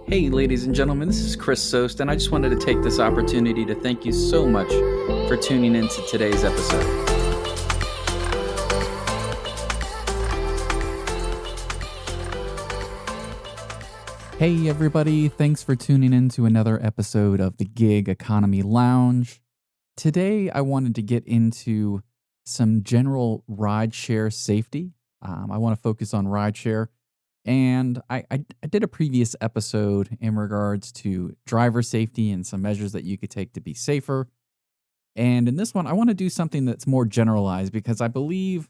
Hey, ladies and gentlemen, this is Chris Sost, and I just wanted to take this opportunity to thank you so much for tuning in to today's episode. Hey, everybody, thanks for tuning in to another episode of the Gig Economy Lounge. Today, I wanted to get into some general rideshare safety. I want to focus on rideshare. And I did a previous episode in regards to driver safety and some measures that you could take to be safer. And in this one, I want to do something that's more generalized because I believe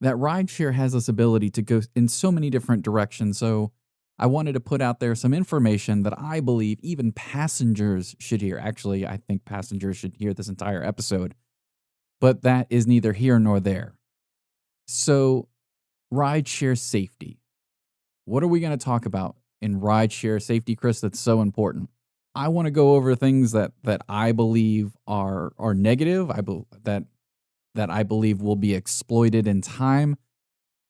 that rideshare has this ability to go in so many different directions. So I wanted to put out there some information that I believe even passengers should hear. Actually, I think passengers should hear this entire episode, but that is neither here nor there. So, rideshare safety. What are we going to talk about in rideshare safety, Chris, that's so important? I want to go over things that I believe are negative, that I believe will be exploited in time.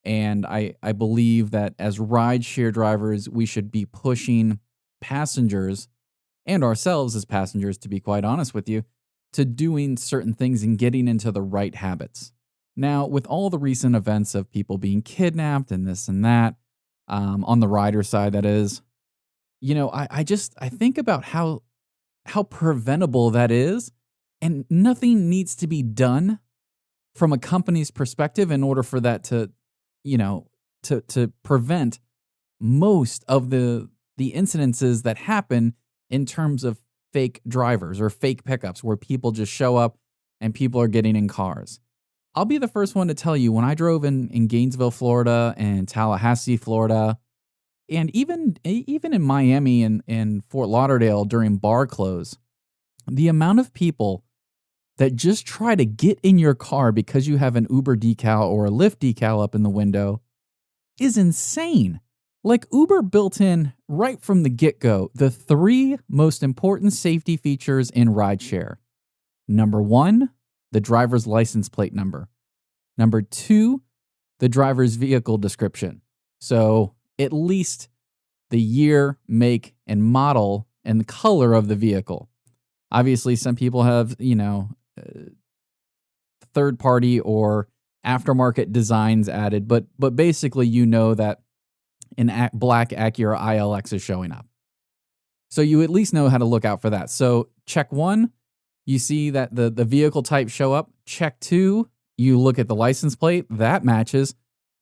And I believe that as rideshare drivers, we should be pushing passengers and ourselves as passengers, to be quite honest with you, to doing certain things and getting into the right habits. Now, with all the recent events of people being kidnapped and this and that, on the rider side, that is, I think about how preventable that is, and nothing needs to be done from a company's perspective in order for that to prevent most of the incidences that happen in terms of fake drivers or fake pickups where people just show up and people are getting in cars. I'll be the first one to tell you, when I drove in Gainesville, Florida, and Tallahassee, Florida, and even in Miami and Fort Lauderdale during bar close, the amount of people that just try to get in your car because you have an Uber decal or a Lyft decal up in the window is insane. Like, Uber built in right from the get-go the three most important safety features in rideshare. Number one, the driver's license plate number. Number two, the driver's vehicle description. So at least the year, make, and model and the color of the vehicle. Obviously, some people have, third-party or aftermarket designs added, but basically that an black Acura ILX is showing up. So you at least know how to look out for that. So check one, you see that the vehicle type show up. Check two, you look at the license plate, that matches.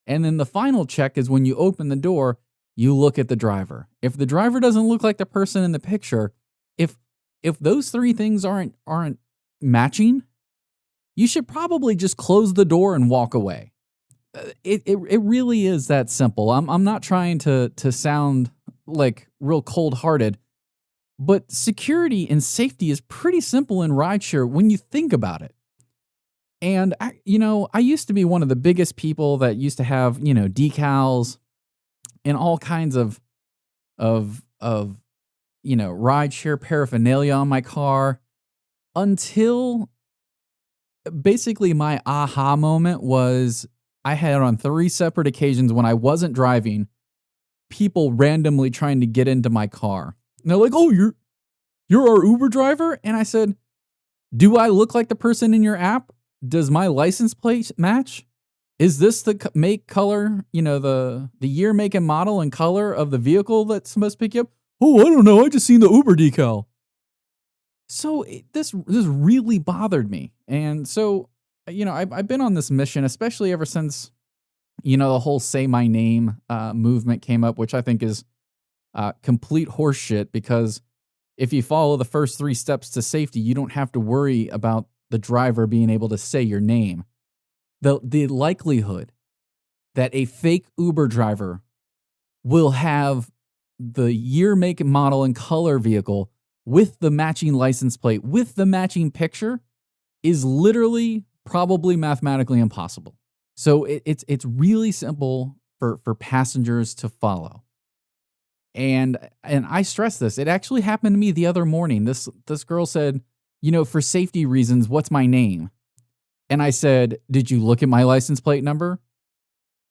And then the final check is when you open the door, you look at the driver. If the driver doesn't look like the person in the picture, if those three things aren't matching, you should probably just close the door and walk away. It really is that simple. I'm not trying to sound like real cold-hearted, but security and safety is pretty simple in rideshare when you think about it. And I used to be one of the biggest people that used to have, decals and all kinds of rideshare paraphernalia on my car, until basically my aha moment was I had, on 3 separate occasions when I wasn't driving, people randomly trying to get into my car. And they're like, "Oh, you're our Uber driver?" And I said, "Do I look like the person in your app? Does my license plate match? Is this the make, color, the year, make, and model and color of the vehicle that's supposed to pick you up?" "Oh, I don't know. I just seen the Uber decal." So this really bothered me. And so, I've been on this mission, especially ever since, the whole Say My Name movement came up, which I think is complete horseshit, because if you follow the first 3 steps to safety, you don't have to worry about the driver being able to say your name. The likelihood that a fake Uber driver will have the year, make, model, and color vehicle with the matching license plate, with the matching picture, is literally probably mathematically impossible. So it's really simple for passengers to follow. And I stress this. It actually happened to me the other morning. This girl said, "For safety reasons, what's my name?" And I said, "Did you look at my license plate number?"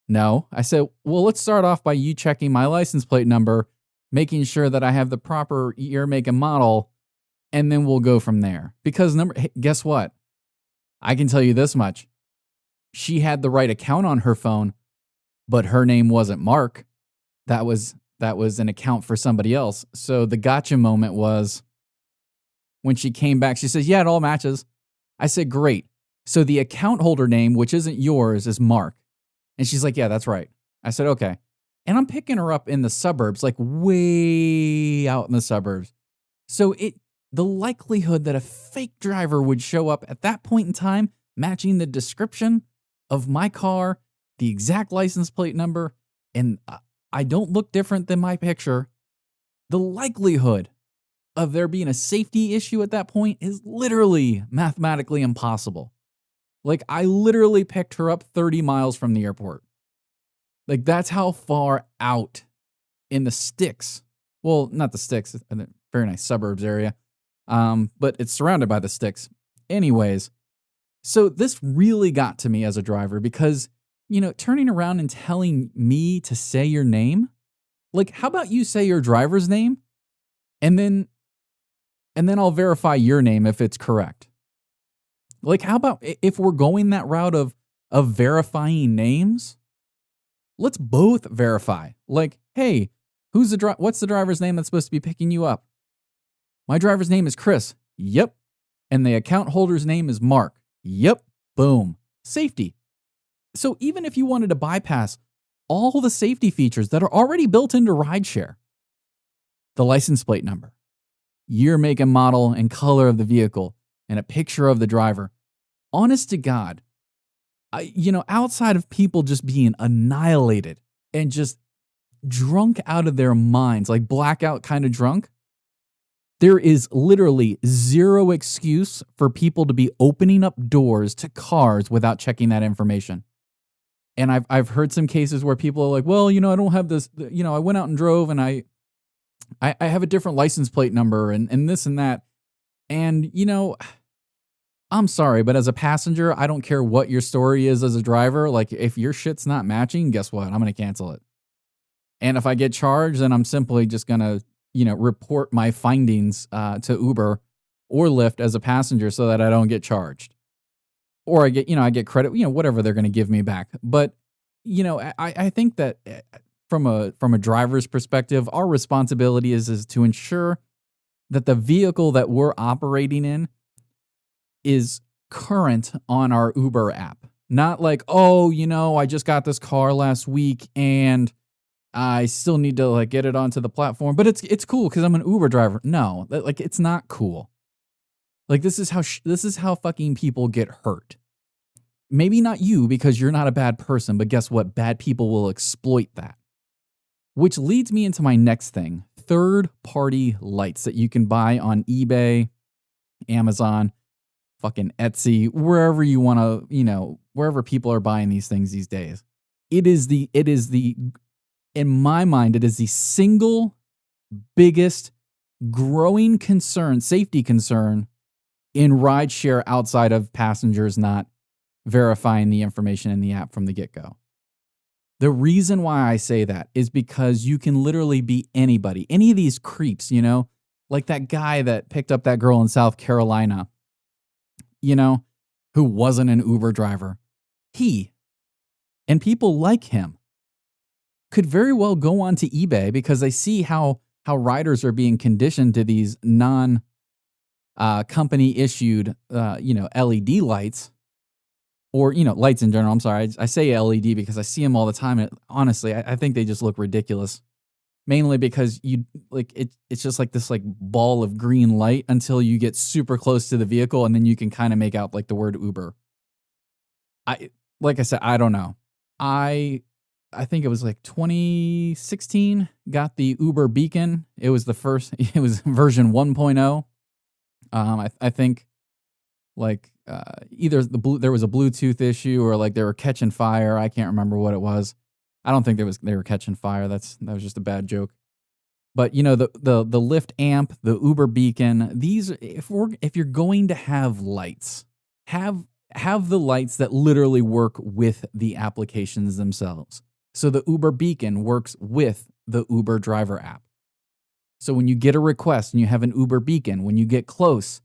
"No." I said, "Well, let's start off by you checking my license plate number making sure that I have the proper year, make, and model, and then we'll go from there. Because guess what? I can tell you this much. She had the right account on her phone, but her name wasn't Mark. That was an account for somebody else. So the gotcha moment was when she came back, she says, yeah, it all matches. I said, great. So the account holder name, which isn't yours, is Mark. And she's like, yeah, that's right. I said, okay. And I'm picking her up in the suburbs, like way out in the suburbs. So the likelihood that a fake driver would show up at that point in time, matching the description of my car, the exact license plate number, and I don't look different than my picture, the likelihood of there being a safety issue at that point is literally mathematically impossible. Like, I literally picked her up 30 miles from the airport. Like, that's how far out in the sticks. Well, not the sticks, it's a very nice suburbs area. But it's surrounded by the sticks. Anyways, so this really got to me as a driver because, turning around and telling me to say your name, like, how about you say your driver's name and then I'll verify your name if it's correct. Like, how about if we're going that route of verifying names, let's both verify. Like, hey, what's the driver's name that's supposed to be picking you up? My driver's name is Chris. Yep. And the account holder's name is Mark. Yep. Boom. Safety. So even if you wanted to bypass all the safety features that are already built into Rideshare, the license plate number, year, make, and model, and color of the vehicle, and a picture of the driver, honest to God, outside of people just being annihilated and just drunk out of their minds, like blackout kind of drunk, there is literally zero excuse for people to be opening up doors to cars without checking that information. And I've heard some cases where people are like, well, I don't have this, I went out and drove and I have a different license plate number and this and that. And, I'm sorry, but as a passenger, I don't care what your story is as a driver. Like, if your shit's not matching, guess what? I'm going to cancel it. And if I get charged, then I'm simply just going to, report my findings to Uber or Lyft as a passenger so that I don't get charged. Or I get credit, whatever they're going to give me back. But, I think that from a driver's perspective, our responsibility is to ensure that the vehicle that we're operating in is current on our Uber app. Not like, I just got this car last week and I still need to get it onto the platform, but it's cool because I'm an Uber driver. No, it's not cool. Like, this is how fucking people get hurt. Maybe not you because you're not a bad person, but guess what? Bad people will exploit that. Which leads me into my next thing, third-party lights that you can buy on eBay, Amazon, fucking Etsy, wherever you want to, wherever people are buying these things these days. It is the, in my mind, it is the single biggest growing concern, safety concern in rideshare outside of passengers not verifying the information in the app from the get-go. The reason why I say that is because you can literally be anybody, any of these creeps, like that guy that picked up that girl in South Carolina, who wasn't an Uber driver. He and people like him could very well go onto eBay because they see how riders are being conditioned to these company issued LED lights or lights in general. I'm sorry, I say LED because I see them all the time, and honestly I think they just look ridiculous, mainly because it's just like this ball of green light until you get super close to the vehicle and then you can kind of make out the word Uber. Like I said, I don't know. I think it was 2016 got the Uber beacon. It was the first, it was version 1.0. I think either there was a Bluetooth issue or they were catching fire. I can't remember what it was. I don't think they were catching fire. That was just a bad joke. But the Lyft amp, the Uber beacon, these, if you're going to have lights, have the lights that literally work with the applications themselves. So the Uber beacon works with the Uber driver app. So when you get a request and you have an Uber beacon, when you get close,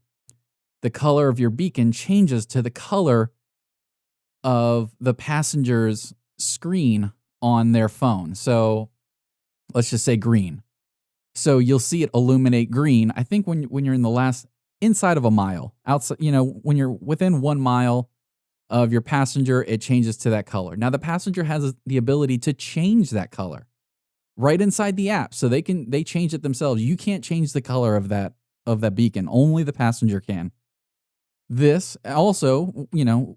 the color of your beacon changes to the color of the passenger's screen on their phone. So let's just say green. So you'll see it illuminate green. I think when you're in the last inside of a mile, outside, when you're within 1 mile of your passenger, it changes to that color. Now the passenger has the ability to change that color right inside the app, so they change it themselves. You can't change the color of that beacon. Only the passenger can. This also,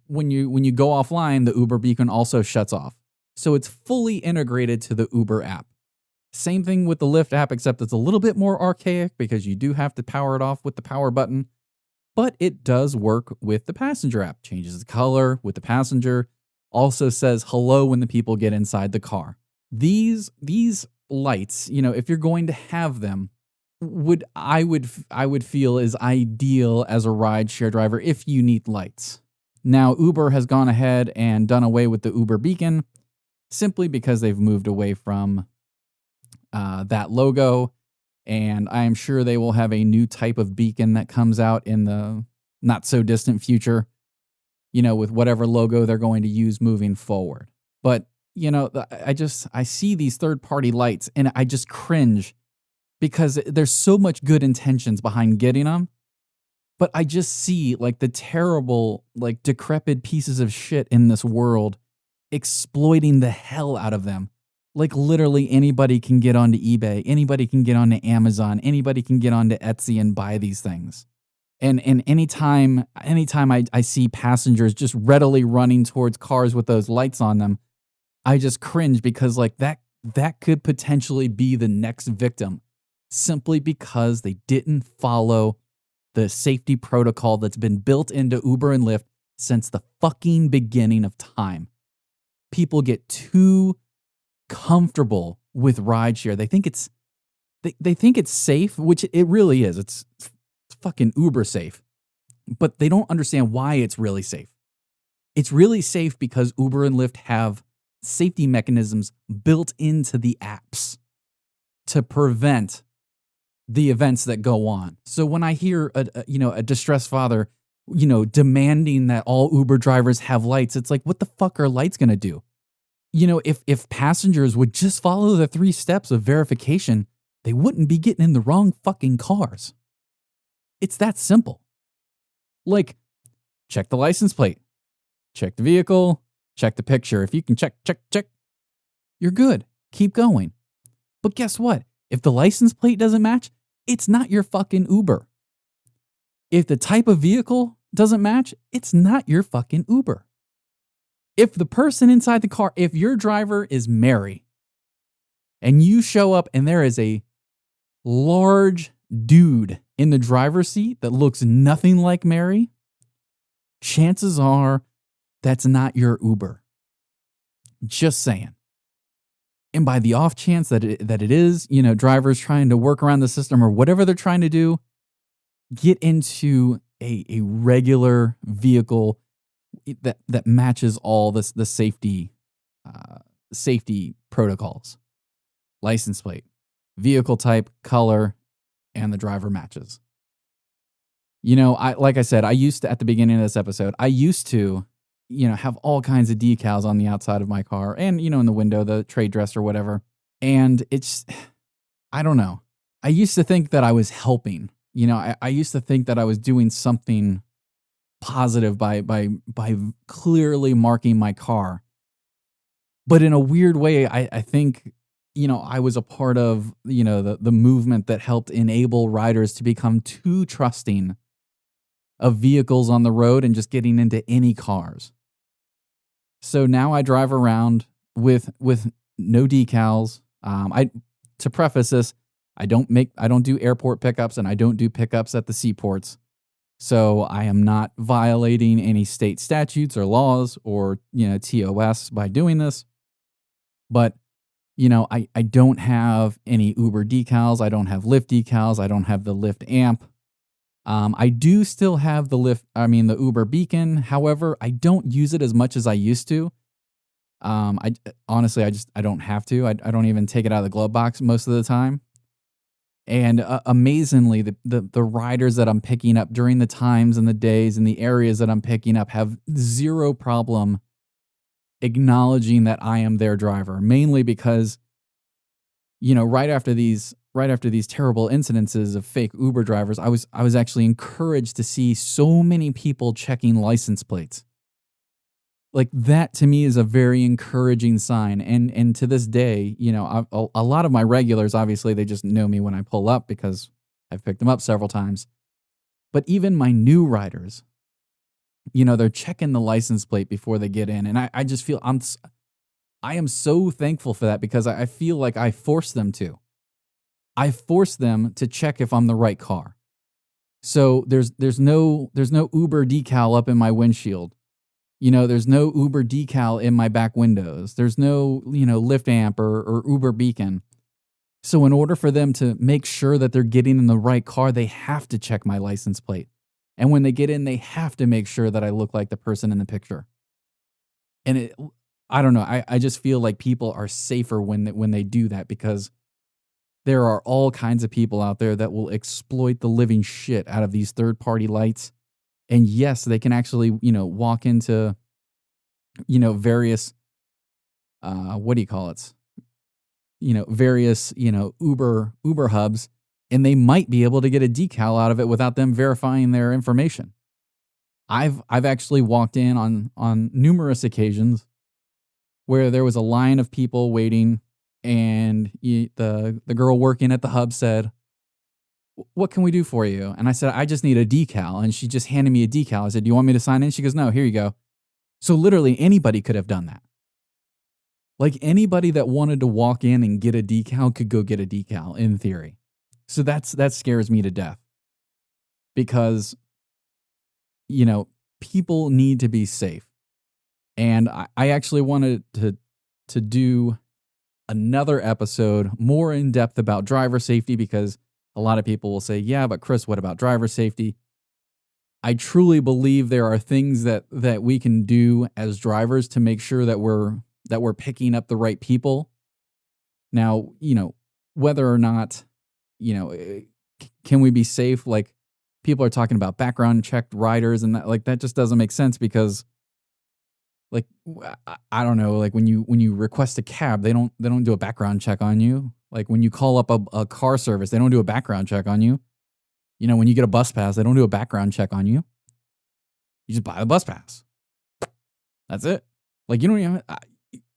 when you go offline, the Uber beacon also shuts off. So it's fully integrated to the Uber app. Same thing with the Lyft app, except it's a little bit more archaic because you do have to power it off with the power button. But it does work with the passenger app. Changes the color with the passenger. Also says hello when the people get inside the car. These lights, if you're going to have them, I would feel is ideal as a rideshare driver if you need lights. Now, Uber has gone ahead and done away with the Uber beacon simply because they've moved away from that logo, and I am sure they will have a new type of beacon that comes out in the not so distant future, with whatever logo they're going to use moving forward. But, I see these third-party lights and I just cringe because there's so much good intentions behind getting them. But I just see the terrible, decrepit pieces of shit in this world exploiting the hell out of them. Literally anybody can get onto eBay, anybody can get onto Amazon, anybody can get onto Etsy and buy these things. And anytime I see passengers just readily running towards cars with those lights on them, I just cringe because that could potentially be the next victim simply because they didn't follow the safety protocol that's been built into Uber and Lyft since the fucking beginning of time. People get too comfortable with rideshare. They think it's safe, which it really is. It's fucking uber safe. But they don't understand why it's really safe. It's really safe because Uber and Lyft have safety mechanisms built into the apps to prevent the events that go on. So when I hear a distressed father, demanding that all Uber drivers have lights, it's like, what the fuck are lights going to do? If passengers would just follow the 3 steps of verification, they wouldn't be getting in the wrong fucking cars. It's that simple. Check the license plate, check the vehicle, check the picture. If you can check, you're good. Keep going. But guess what? If the license plate doesn't match, it's not your fucking Uber. If the type of vehicle doesn't match, it's not your fucking Uber. If the person inside the car, if your driver is Mary and you show up and there is a large dude in the driver's seat that looks nothing like Mary, chances are that's not your Uber. Just saying. And by the off chance that it is, drivers trying to work around the system or whatever they're trying to do, get into a regular vehicle that matches all the safety protocols. License plate, vehicle type, color, and the driver matches. Like I said, I used to, at the beginning of this episode, have all kinds of decals on the outside of my car and, in the window, the trade dress or whatever. And I don't know. I used to think that I was helping. I used to think that I was doing something positive by clearly marking my car. But in a weird way, I think, I was a part of, the movement that helped enable riders to become too trusting of vehicles on the road and just getting into any cars. So now I drive around with no decals. To preface this, I don't do airport pickups and I don't do pickups at the seaports. So I am not violating any state statutes or laws or, TOS by doing this. But, I don't have any Uber decals. I don't have Lyft decals. I don't have the Lyft amp. I do still have the Uber beacon. However, I don't use it as much as I used to. I honestly don't have to. I don't even take it out of the glove box most of the time. And amazingly, the riders that I'm picking up during the times and the days and the areas that I'm picking up have zero problem acknowledging that I am their driver, mainly because, right after these terrible incidences of fake Uber drivers, I was actually encouraged to see so many people checking license plates. Like, that to me is a very encouraging sign, and to this day, a lot of my regulars, obviously, they just know me when I pull up because I've picked them up several times. But even my new riders, they're checking the license plate before they get in, and I just feel I am so thankful for that because I feel like I force them to. I force them to check if I'm the right car. So there's no Uber decal up in my windshield. There's no Uber decal in my back windows. There's no, Lyft amp or Uber beacon. So in order for them to make sure that they're getting in the right car, they have to check my license plate. And when they get in, they have to make sure that I look like the person in the picture. And I don't know. I just feel like people are safer when they do that because there are all kinds of people out there that will exploit the living shit out of these third-party lights. And yes, they can actually, walk into, various, what do you call it? Various, Uber hubs, and they might be able to get a decal out of it without them verifying their information. I've actually walked in on numerous occasions where there was a line of people waiting, and the girl working at the hub said, "What can we do for you?" And I said, "I just need a decal." And she just handed me a decal. I said, "Do you want me to sign in?" She goes, "No, here you go." So literally anybody could have done that. Like, anybody that wanted to walk in and get a decal could go get a decal in theory. So that scares me to death because, people need to be safe. And I actually wanted to do another episode more in depth about driver safety because a lot of people will say, "Yeah, but Chris, what about driver safety?" I truly believe there are things that we can do as drivers to make sure that we're picking up the right people. Now, whether or not, can we be safe? Like, people are talking about background checked riders, and that just doesn't make sense because, like, I don't know, like when you request a cab, they don't do a background check on you. Like, when you call up a car service, they don't do a background check on you. When you get a bus pass, they don't do a background check on you. You just buy the bus pass. That's it. Like, you don't even.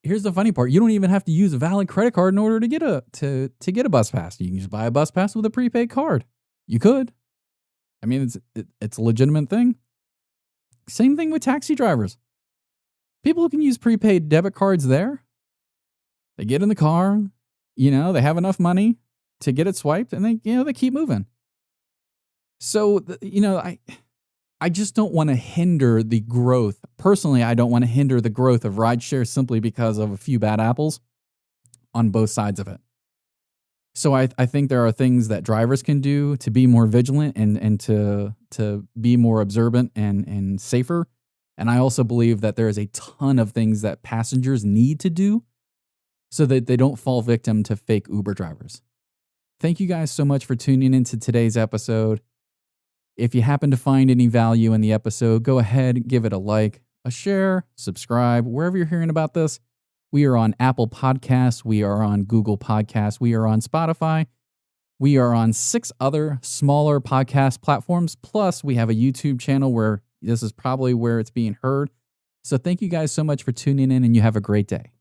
Here's the funny part: you don't even have to use a valid credit card in order to get a bus pass. You can just buy a bus pass with a prepaid card. You could. I mean, it's a legitimate thing. Same thing with taxi drivers. People can use prepaid debit cards there. They get in the car, they have enough money to get it swiped, and they keep moving. So, I just don't want to hinder the growth. Personally, I don't want to hinder the growth of rideshare simply because of a few bad apples on both sides of it. So I think there are things that drivers can do to be more vigilant and to be more observant and safer. And I also believe that there is a ton of things that passengers need to do so that they don't fall victim to fake Uber drivers. Thank you guys so much for tuning into today's episode. If you happen to find any value in the episode, go ahead, give it a like, a share, subscribe, wherever you're hearing about this. We are on Apple Podcasts. We are on Google Podcasts. We are on Spotify. We are on 6 other smaller podcast platforms. Plus, we have a YouTube channel where this is probably where it's being heard. So thank you guys so much for tuning in, and you have a great day.